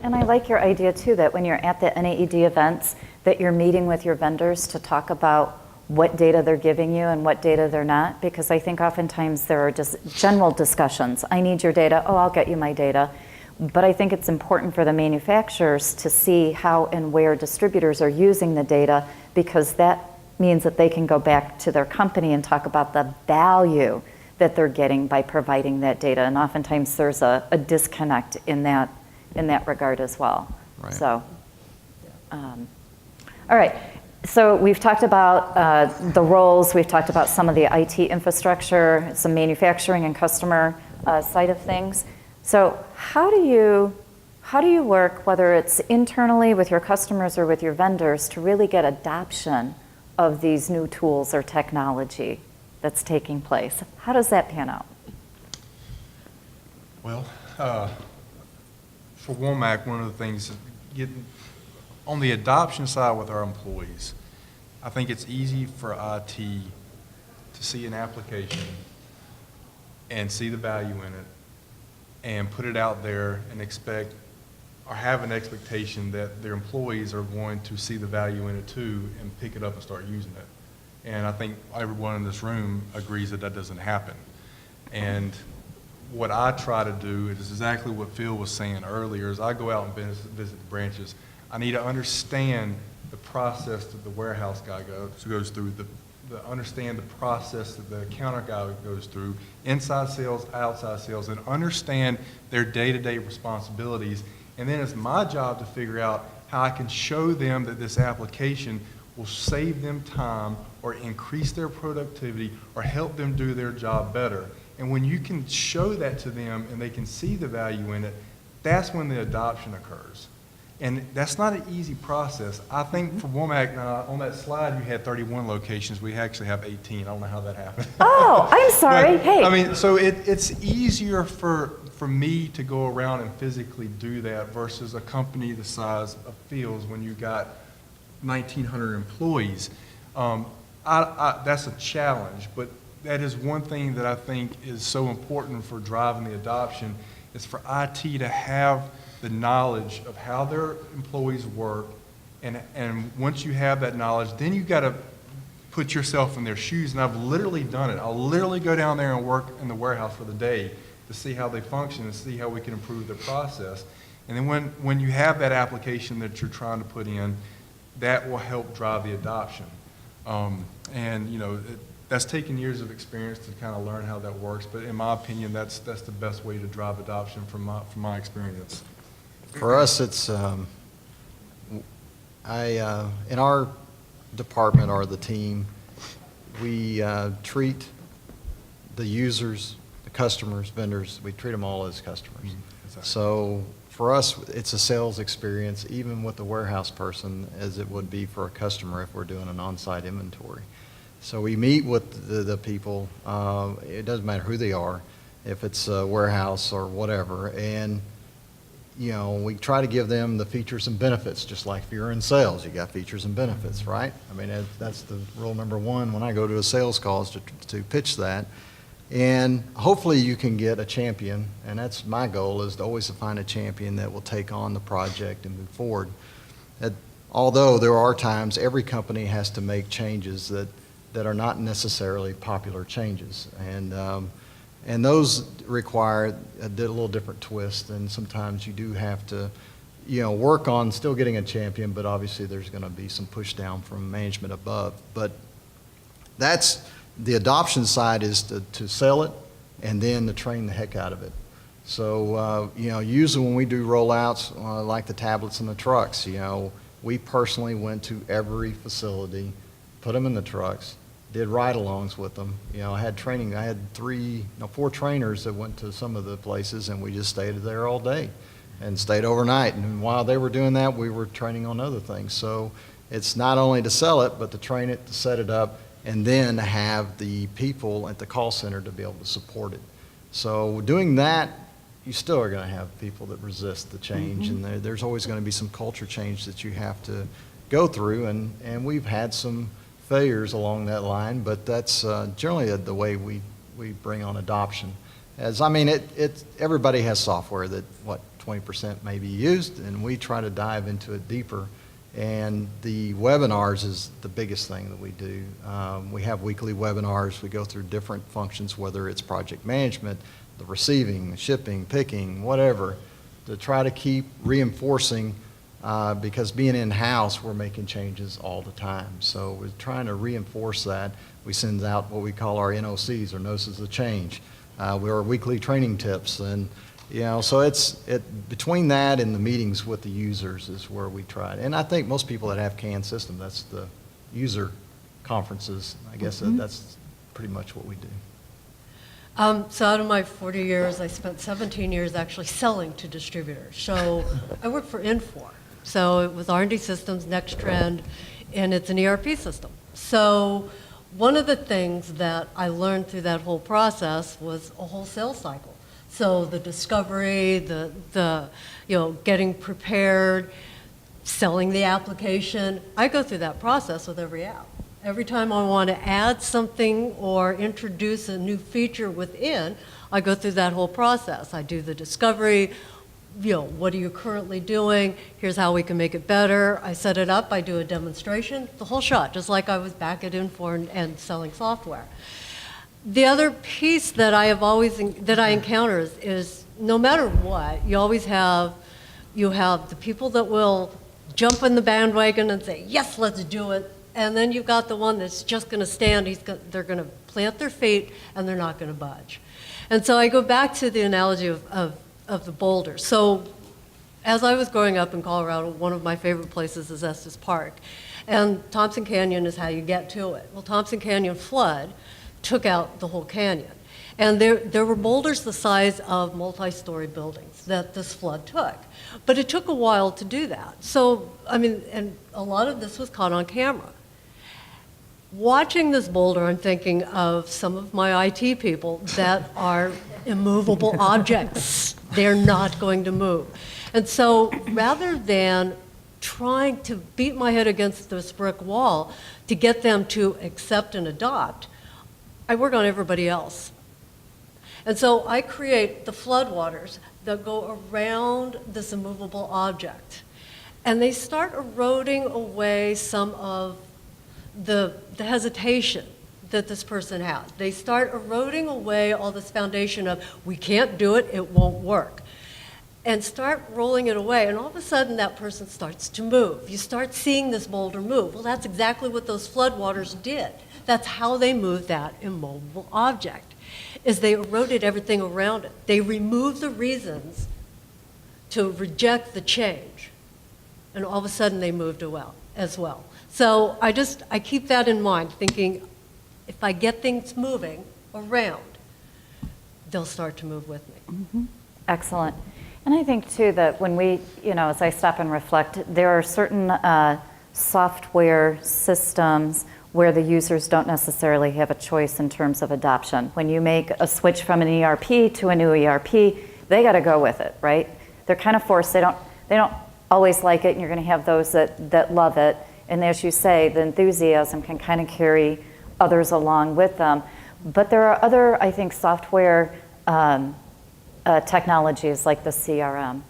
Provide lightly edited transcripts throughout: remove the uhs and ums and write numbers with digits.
And I like your idea too, that when you're at the NAED events, that you're meeting with your vendors to talk about what data they're giving you and what data they're not, because I think oftentimes there are just general discussions. I need your data, oh, I'll get you my data. But I think it's important for the manufacturers to see how and where distributors are using the data, because that means that they can go back to their company and talk about the value that they're getting by providing that data. And oftentimes there's a disconnect in that regard as well. Right. So, all right. So we've talked about the roles, we've talked about some of the IT infrastructure, some manufacturing and customer side of things. So how do you work, whether it's internally with your customers or with your vendors, to really get adoption of these new tools or technology that's taking place? How does that pan out? Well, for Womack, one of the things, getting on the adoption side with our employees, I think it's easy for IT to see an application and see the value in it and put it out there and expect or have an expectation that their employees are going to see the value in it too and pick it up and start using it. And I think everyone in this room agrees that that doesn't happen. And what I try to do is exactly what Phil was saying earlier, is I go out and visit the branches. I need to understand the process that the warehouse guy goes through, understand the process that the counter guy goes through, inside sales, outside sales, and understand their day-to-day responsibilities. And then it's my job to figure out how I can show them that this application will save them time or increase their productivity or help them do their job better. And when you can show that to them and they can see the value in it, that's when the adoption occurs. And that's not an easy process. I think for Womack, on that slide you had 31 locations. We actually have 18. I don't know how that happened. Oh, I'm sorry. But, hey. I mean, so it's easier for me to go around and physically do that versus a company the size of Phil's when you got 1,900 employees. That's a challenge, but that is one thing that I think is so important for driving the adoption, is for IT to have the knowledge of how their employees work, and once you have that knowledge, then you got to put yourself in their shoes. And I've literally done it. I'll literally go down there and work in the warehouse for the day to see how they function and see how we can improve their process. And then when you have that application that you're trying to put in, that will help drive the adoption. And you know, that's taken years of experience to kind of learn how that works. But in my opinion, that's the best way to drive adoption from my experience. For us, it's in our department or the team, we treat the users, the customers, vendors, we treat them all as customers. Exactly. So for us, it's a sales experience, even with the warehouse person, as it would be for a customer if we're doing an on-site inventory. So we meet with the people, it doesn't matter who they are, if it's a warehouse or whatever, and you know, we try to give them the features and benefits, just like if you're in sales, you got features and benefits, right? I mean, that's the rule number one when I go to a sales call, is to pitch that. And hopefully you can get a champion, and that's my goal, is to always find a champion that will take on the project and move forward. Although there are times every company has to make changes that are not necessarily popular changes. And those require a little different twist, and sometimes you do have to, you know, work on still getting a champion, but obviously there's going to be some push down from management above. But that's the adoption side, is to sell it and then to train the heck out of it. So, you know, usually when we do rollouts, like the tablets and the trucks, you know, we personally went to every facility, put them in the trucks, did ride-alongs with them. You know, I had training. I had 4 trainers that went to some of the places, and we just stayed there all day and stayed overnight. And while they were doing that, we were training on other things. So it's not only to sell it, but to train it, to set it up, and then to have the people at the call center to be able to support it. So doing that, you still are going to have people that resist the change, and there's always going to be some culture change that you have to go through, and we've had some failures along that line, but that's generally the way we bring on adoption. As I mean, everybody has software that 20% may be used, and we try to dive into it deeper. And the webinars is the biggest thing that we do. We have weekly webinars. We go through different functions, whether it's project management, the receiving, shipping, picking, whatever, to try to keep reinforcing, because being in-house, we're making changes all the time. So we're trying to reinforce that. We send out what we call our NOCs, or notices of change. We are weekly training tips, and so between that and the meetings with the users is where we try it. And I think most people that have CAN system, that's the user conferences. I guess that's pretty much what we do. So out of my 40 years, I spent 17 years actually selling to distributors. So I worked for Infor. So it was R&D Systems, Next Trend, and it's an ERP system. So one of the things that I learned through that whole process was a whole sales cycle. So the discovery, the getting prepared, selling the application. I go through that process with every app. Every time I want to add something or introduce a new feature within, I go through that whole process. I do the discovery, what are you currently doing? Here's how we can make it better. I set it up, I do a demonstration, the whole shot, just like I was back at Infor and selling software. The other piece that I encounter is no matter what, you always have the people that will jump in the bandwagon and say, yes, let's do it. And then you've got the one that's just going to stand. They're going to plant their feet and they're not going to budge. And so I go back to the analogy of the boulder. So as I was growing up in Colorado, one of my favorite places is Estes Park. And Thompson Canyon is how you get to it. Well, Thompson Canyon flood took out the whole canyon. And there were boulders the size of multi-story buildings that this flood took. But it took a while to do that. So, and a lot of this was caught on camera. Watching this boulder, I'm thinking of some of my IT people that are immovable objects. They're not going to move. And so rather than trying to beat my head against this brick wall to get them to accept and adopt, I work on everybody else. And so I create the floodwaters that go around this immovable object. And they start eroding away some of the hesitation that this person has. They start eroding away all this foundation of, we can't do it, it won't work. And start rolling it away, and all of a sudden that person starts to move. You start seeing this boulder move. Well, that's exactly what those floodwaters did. That's how they moved that immovable object, is they eroded everything around it. They removed the reasons to reject the change, and all of a sudden they moved as well. So I keep that in mind, thinking if I get things moving around, they'll start to move with me. Mm-hmm. Excellent. And I think too that when we, as I stop and reflect, there are certain software systems where the users don't necessarily have a choice in terms of adoption. When you make a switch from an ERP to a new ERP, they got to go with it, right? They're kind of forced. They don't always like it, and you're going to have those that love it. And as you say, the enthusiasm can kind of carry others along with them. But there are other, I think, software technologies like the CRM,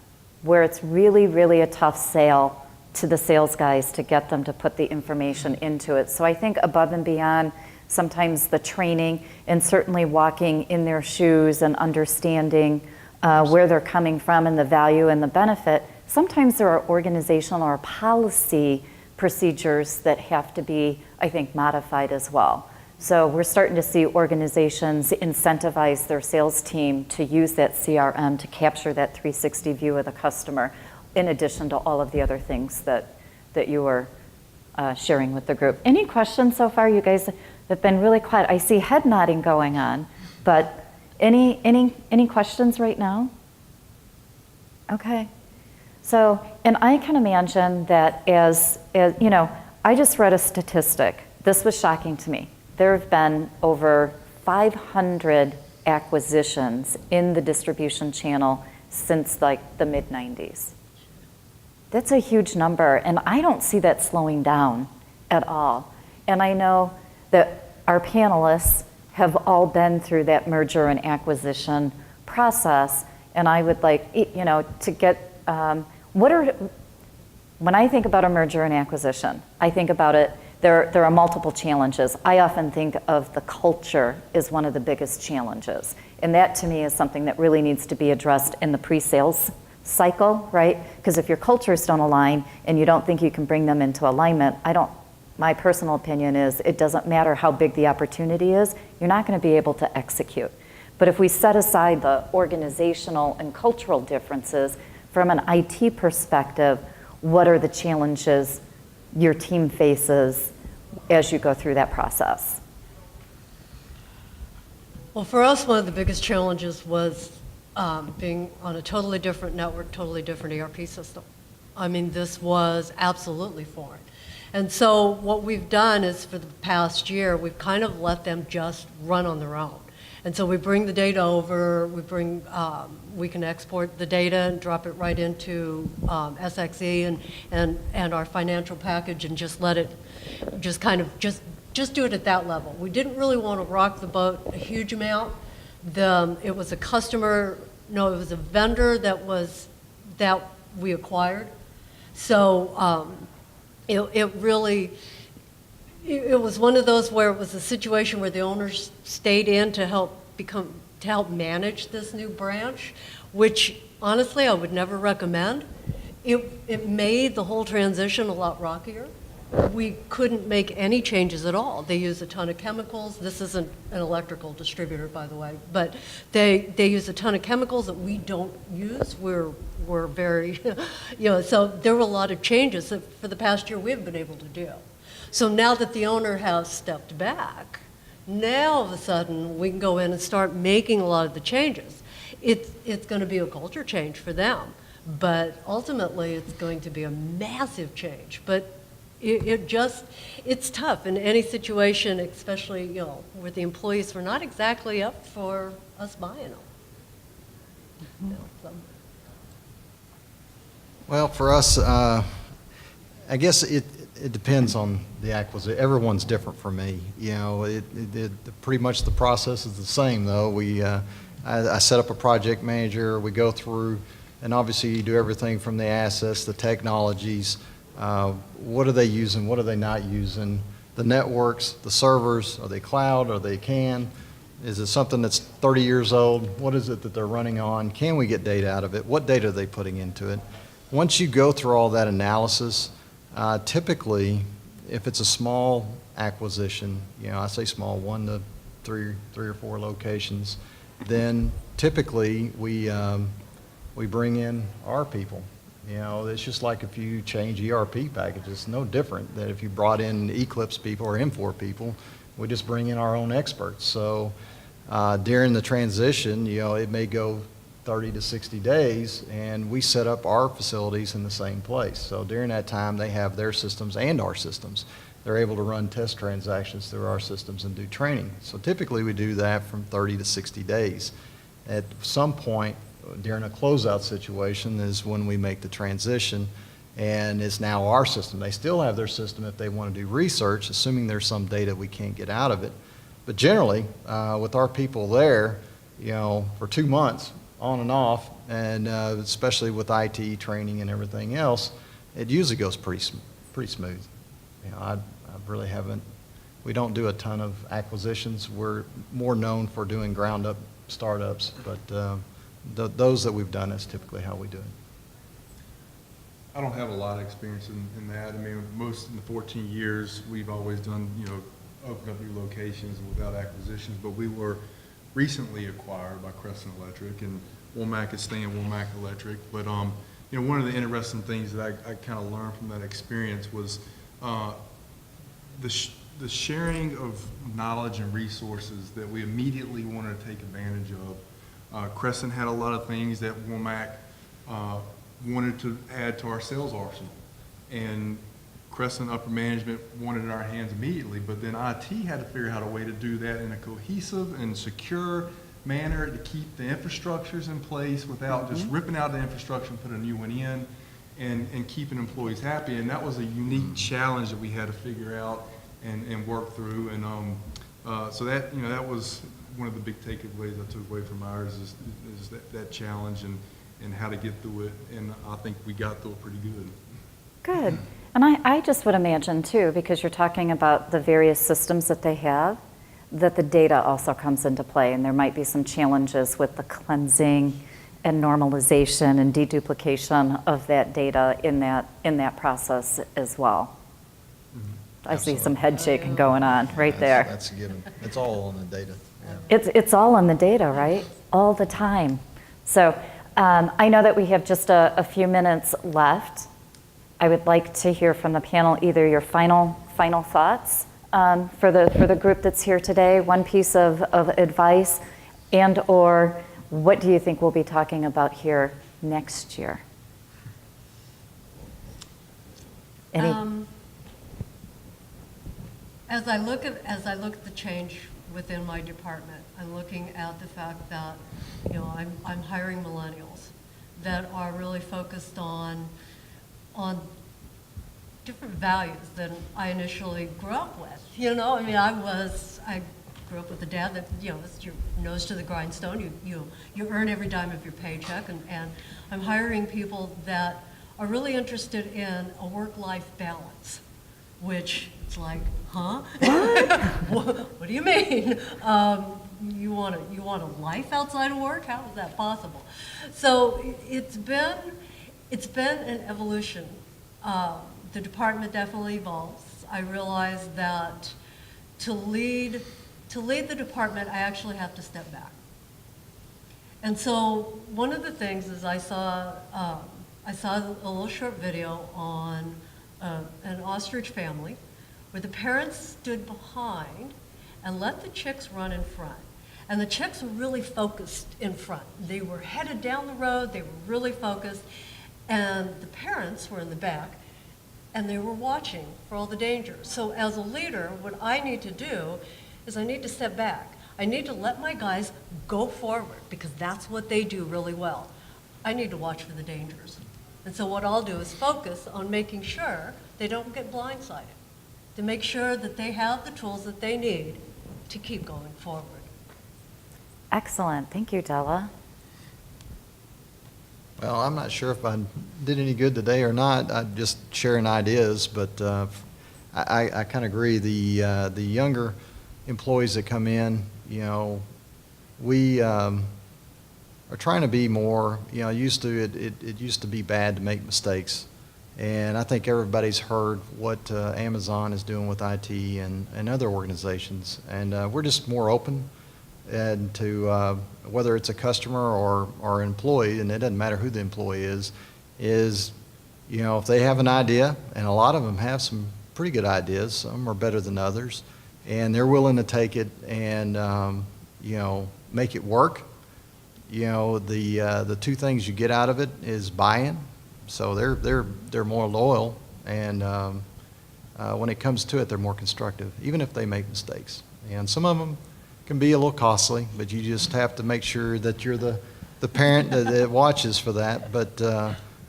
where it's really, really a tough sale to the sales guys to get them to put the information into it. So I think above and beyond sometimes the training and certainly walking in their shoes and understanding where they're coming from and the value and the benefit, sometimes there are organizational or policy procedures that have to be, I think, modified as well. So we're starting to see organizations incentivize their sales team to use that CRM to capture that 360 view of the customer, in addition to all of the other things that you were sharing with the group. Any questions so far? You guys have been really quiet. I see head nodding going on, but any questions right now? Okay. So, and I can imagine that as I just read a statistic. This was shocking to me. There have been over 500 acquisitions in the distribution channel since like the mid-90s. That's a huge number, and I don't see that slowing down at all. And I know that our panelists have all been through that merger and acquisition process, And I would like, to get, when I think about a merger and acquisition, I think about it, there are multiple challenges. I often think of the culture as one of the biggest challenges. And that to me is something that really needs to be addressed in the pre-sales cycle, right? Because if your cultures don't align and you don't think you can bring them into alignment, my personal opinion is it doesn't matter how big the opportunity is, you're not going to be able to execute. But if we set aside the organizational and cultural differences, from an IT perspective, what are the challenges your team faces as you go through that process? Well, for us, one of the biggest challenges was being on a totally different network, totally different ERP system. I mean, this was absolutely foreign. And so what we've done is for the past year, we've kind of let them just run on their own. And so we bring the data over, we can export the data and drop it right into SXE and our financial package and just let it just just do it at that level. We didn't really want to rock the boat a huge amount. It was a vendor that we acquired. So it was one of those where it was a situation where the owners stayed in to help manage this new branch, which honestly I would never recommend. It made the whole transition a lot rockier. We couldn't make any changes at all. They use a ton of chemicals. This isn't an electrical distributor, by the way, but they use a ton of chemicals that we don't use. We're very, so there were a lot of changes that for the past year we haven't been able to do. So now that the owner has stepped back, now all of a sudden we can go in and start making a lot of the changes. It's going to be a culture change for them, but ultimately it's going to be a massive change. But it's tough in any situation, especially where the employees were not exactly up for us buying them. Well, for us, I guess it depends on the acquisition. Everyone's different for me. Pretty much the process is the same, though. I set up a project manager. We go through, and obviously you do everything from the assets, the technologies. What are they using? What are they not using? The networks, the servers, are they cloud? Are they CAN? Is it something that's 30 years old? What is it that they're running on? Can we get data out of it? What data are they putting into it? Once you go through all that analysis, typically, if it's a small acquisition, I say small, 1 to 3 or 4 locations, then typically we bring in our people. It's just like if you change ERP packages, it's no different than if you brought in Eclipse people or M4 people. We just bring in our own experts. So during the transition, it may go 30 to 60 days, and we set up our facilities in the same place. So during that time, they have their systems and our systems. They're able to run test transactions through our systems and do training. So typically we do that from 30 to 60 days. At some point during a closeout situation is when we make the transition, and it's now our system. They still have their system if they want to do research, assuming there's some data we can't get out of it. But generally, with our people there, for 2 months, on and off, and especially with IT training and everything else, it usually goes pretty smooth. I really haven't. We don't do a ton of acquisitions. We're more known for doing ground up startups, but those that we've done, that's typically how we do it. I don't have a lot of experience in that. I mean, most in the 14 years, we've always done, open up new locations without acquisitions, but we were recently acquired by Crescent Electric, and Womack is staying Womack Electric. But one of the interesting things that I kind of learned from that experience was the sharing of knowledge and resources that we immediately wanted to take advantage of. Crescent had a lot of things that Womack wanted to add to our sales arsenal, and Crescent upper management wanted it in our hands immediately, but then IT had to figure out a way to do that in a cohesive and secure manner to keep the infrastructures in place without just ripping out the infrastructure and put a new one in, and keeping employees happy. And that was a unique challenge that we had to figure out and work through. And so that, that was one of the big takeaways I took away from ours is that challenge and how to get through it, and I think we got through it pretty good. Good. And I just would imagine too, because you're talking about the various systems that they have, that the data also comes into play, and there might be some challenges with the cleansing and normalization and deduplication of that data in that process as well. I see some head shaking going on right there. That's a given. It's all on the data. Yeah. It's all in the data, right? All the time. So I know that we have just a few minutes left. I would like to hear from the panel either your final thoughts for the group that's here today, one piece of advice, and or what do you think we'll be talking about here next year? Any? As I look at the change within my department, I'm looking at the fact that, I'm hiring millennials that are really focused on different values than I initially grew up with. I grew up with a dad that, it's your nose to the grindstone. You earn every dime of your paycheck, and I'm hiring people that are really interested in a work-life balance, which it's like, huh? What do you mean? You want a life outside of work? How is that possible? So it's been an evolution. The department definitely evolves. I realize that to lead the department, I actually have to step back. And so one of the things is I saw a little short video on an ostrich family where the parents stood behind and let the chicks run in front. And the chicks were really focused in front. They were headed down the road, they were really focused, and the parents were in the back, and they were watching for all the dangers. So as a leader, what I need to do is I need to step back. I need to let my guys go forward, because that's what they do really well. I need to watch for the dangers. And so what I'll do is focus on making sure they don't get blindsided, to make sure that they have the tools that they need to keep going forward. Excellent. Thank you, Della. Well, I'm not sure if I did any good today or not. I'm just sharing ideas, but I kind of agree. The younger employees that come in, we are trying to be more. It used to be bad to make mistakes, and I think everybody's heard what Amazon is doing with IT and other organizations, and we're just more open. And to whether it's a customer or an employee, and it doesn't matter who the employee is if they have an idea, and a lot of them have some pretty good ideas, some are better than others, and they're willing to take it and make it work. The two things you get out of it is buy-in, so they're more loyal, and when it comes to it, they're more constructive, even if they make mistakes. And some of them can be a little costly, but you just have to make sure that you're the parent that watches for that. But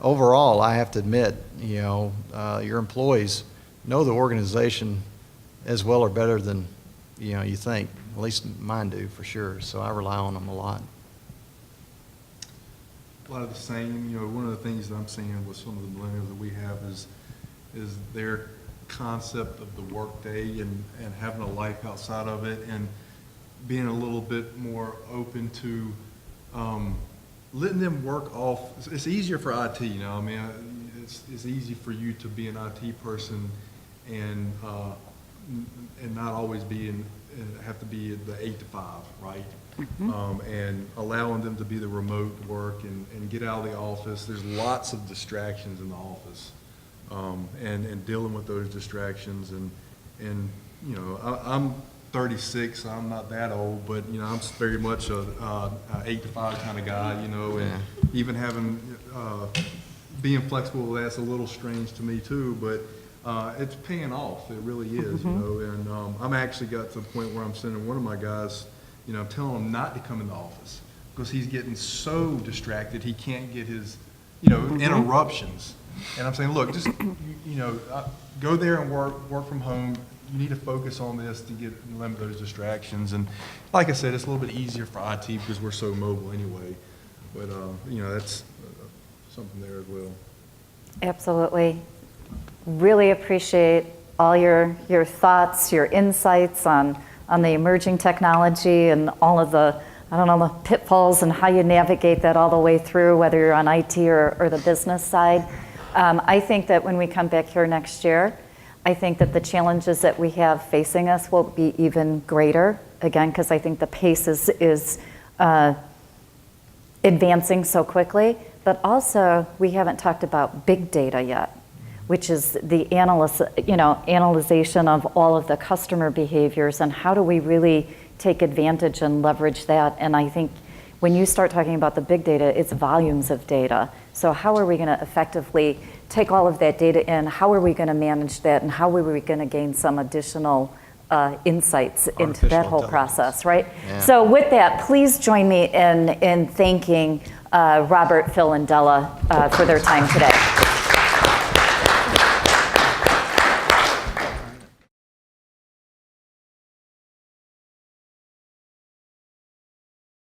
overall, I have to admit, your employees know the organization as well or better than you think. At least mine do, for sure. So I rely on them a lot. A lot of the same. One of the things that I'm seeing with some of the millennials that we have is their concept of the workday and having a life outside of it, and being a little bit more open to letting them work off. It's easier for IT, it's easy for you to be an IT person and not always have to be the 8 to 5, right? Mm-hmm. And allowing them to be the remote work and get out of the office. There's lots of distractions in the office, and dealing with those distractions. And I'm 36, I'm not that old, but I'm very much a 8 to 5 kind of guy, and even having being flexible, that's a little strange to me too, but it's paying off. It really is, and I'm actually got to the point where I'm sending one of my guys, I'm telling him not to come in the office because he's getting so distracted he can't get his, interruptions. And I'm saying, look, just, go there and work from home. you need to focus on this to limit those distractions. And like I said, it's a little bit easier for IT because we're so mobile anyway. But, that's something there as well. Absolutely. Really appreciate all your thoughts, your insights on the emerging technology and all of the, the pitfalls and how you navigate that all the way through, whether you're on IT or the business side. I think that when we come back here next year, I think that the challenges that we have facing us will be even greater, again, because I think the pace is advancing so quickly. But also, we haven't talked about big data yet, which is the analyzation of all of the customer behaviors and how do we really take advantage and leverage that. And I think when you start talking about the big data, it's volumes of data. So how are we going to effectively take all of that data in? How are we going to manage that? And how are we going to gain some additional insights into that whole process, right? Yeah. So with that, please join me in thanking Robert, Phil, and Della for their time today.